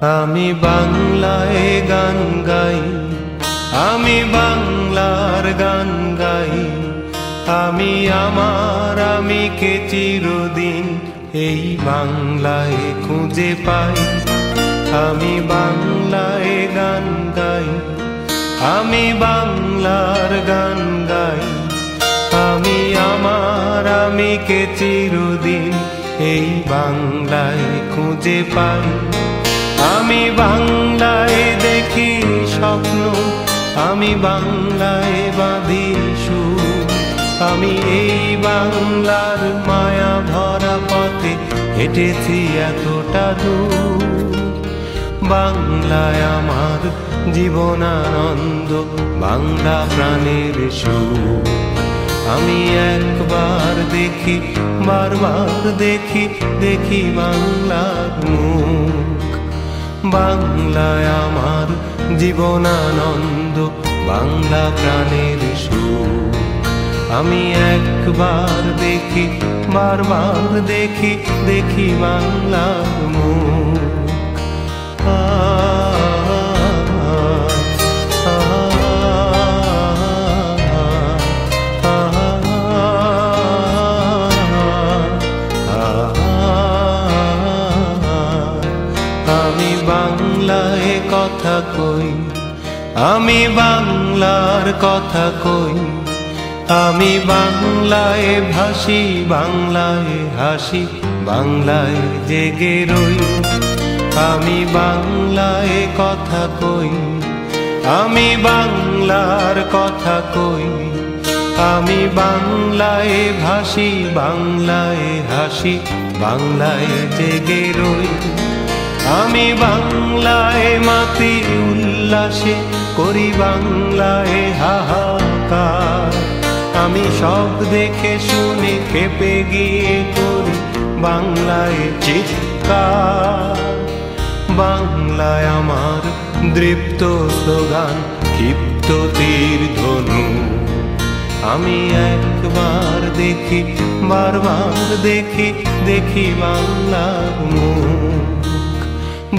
আমি বাংলায় গান গাই, আমি বাংলার গান গাই। আমি আমার আমিকে চিরদিন এই বাংলায় খুঁজে পাই। আমি বাংলায় গান গাই, আমি বাংলার গান গাই। আমি আমার আমিকে চিরদিন এই বাংলায় খুঁজে পাই। আমি বাংলায় দেখি স্বপ্ন, আমি বাংলায় বাঁধি সুর। আমি এই বাংলার মায়া ভরা পথে হেঁটেছি এতটা দূর। বাংলায় আমার জীবনানন্দ, বাংলা প্রাণের সুর। আমি একবার দেখি, বারবার দেখি, দেখি বাংলার মুখ। বাংলায় আমার জীবনানন্দ, বাংলা প্রাণের সুর। আমি একবার দেখি, বারবার দেখি, দেখি বাংলার মুখ। আমি বাংলায় কথা কই, আমি বাংলার কথা কই। আমি বাংলায় ভাসি, বাংলায় হাসি, বাংলায় জেগে রই। আমি বাংলায় কথা কই, আমি বাংলার কথা কই। আমি বাংলায় ভাসি, বাংলায় হাসি, বাংলায় জেগে রই। আমি বাংলায় মাতি উল্লাসে, করি বাংলায় হাহাকার। আমি সব দেখে শুনে খেপে গিয়ে করি বাংলায় চিৎকার। বাংলায় আমার দৃপ্ত স্লোগান, ক্ষিপ্ত তীর ধনু। আমি একবার দেখি, বারবার দেখি, দেখি বাংলার মুখ।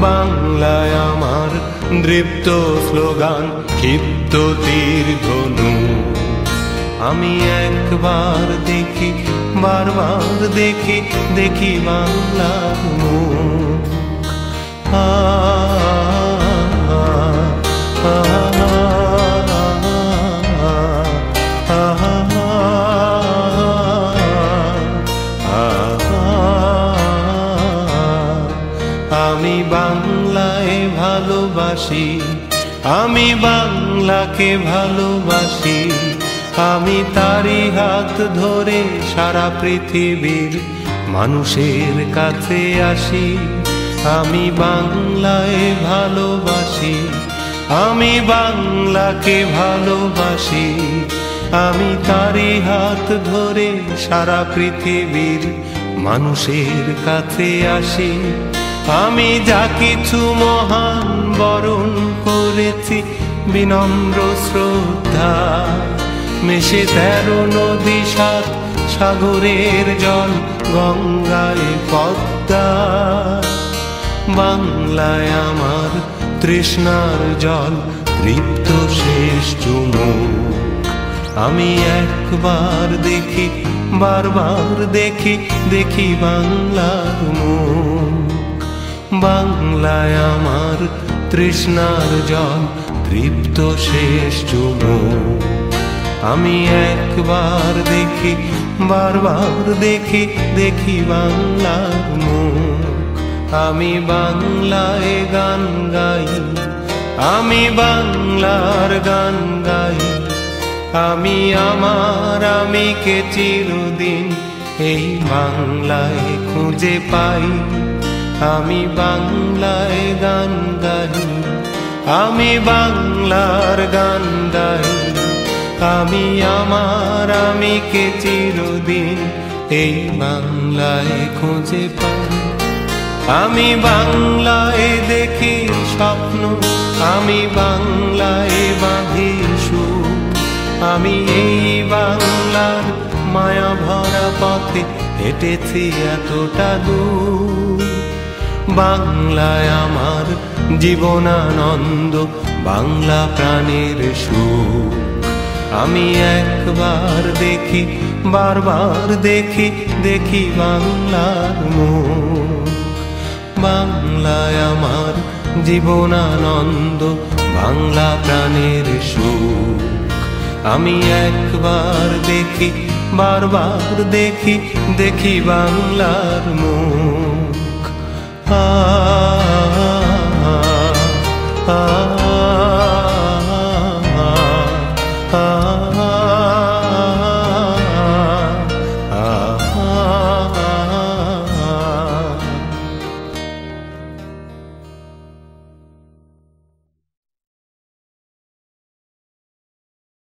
বাংলায় আমার দৃপ্ত স্লোগান, ক্ষিপ্ত তীর ধনু। আমি একবার দেখি, বারবার দেখি, দেখি বাংলার মুখ। আমি বাংলায় ভালোবাসি, আমি বাংলাকে ভালোবাসি। আমি তারি হাত ধরে সারা পৃথিবীর মানুষের কাছে আসি। আমি বাংলায় ভালোবাসি, আমি বাংলাকে ভালোবাসি। আমি তারি হাত ধরে সারা পৃথিবীর মানুষের কাছে আসি। আমি যা কিছু মহান বরণ করেছি বিনম্র শ্রদ্ধা। মেশে 13 নদী 7 সাগরের জল, গঙ্গায় পদ্মা। বাংলায় আমার তৃষ্ণার জল, তৃপ্ত শেষ চুমুক। আমি একবার দেখি, বারবার দেখি, দেখি বাংলার মুখ। বাংলায় আমার তৃষ্ণার জল, তৃপ্ত শেষ চুমুক। আমি একবার দেখি, বারবার দেখি, দেখি বাংলার মুখ। আমি বাংলায় গান গাই, আমি বাংলার গান গাই। আমি আমার আমিকে চিরদিন এই বাংলায় খুঁজে পাই। আমি বাংলায় গান গাই, আমি বাংলার গান গাই। আমি আমার আমিকে চিরদিন এই বাংলায় খুঁজে পাই। আমি বাংলায় দেখি স্বপ্ন, আমি বাংলায় বাঁধি সুর। আমি এই বাংলার মায়া ভরা পথে হেঁটেছি এতটা দূর। বাংলায় আমার জীবনানন্দ বাংলা প্রাণের সুখ। আমি একবার দেখি, বারবার দেখি, দেখি বাংলার মুখ। বাংলায় আমার জীবনানন্দ বাংলা প্রাণের সুখ। আমি একবার দেখি, বারবার দেখি, দেখি বাংলার মুখ।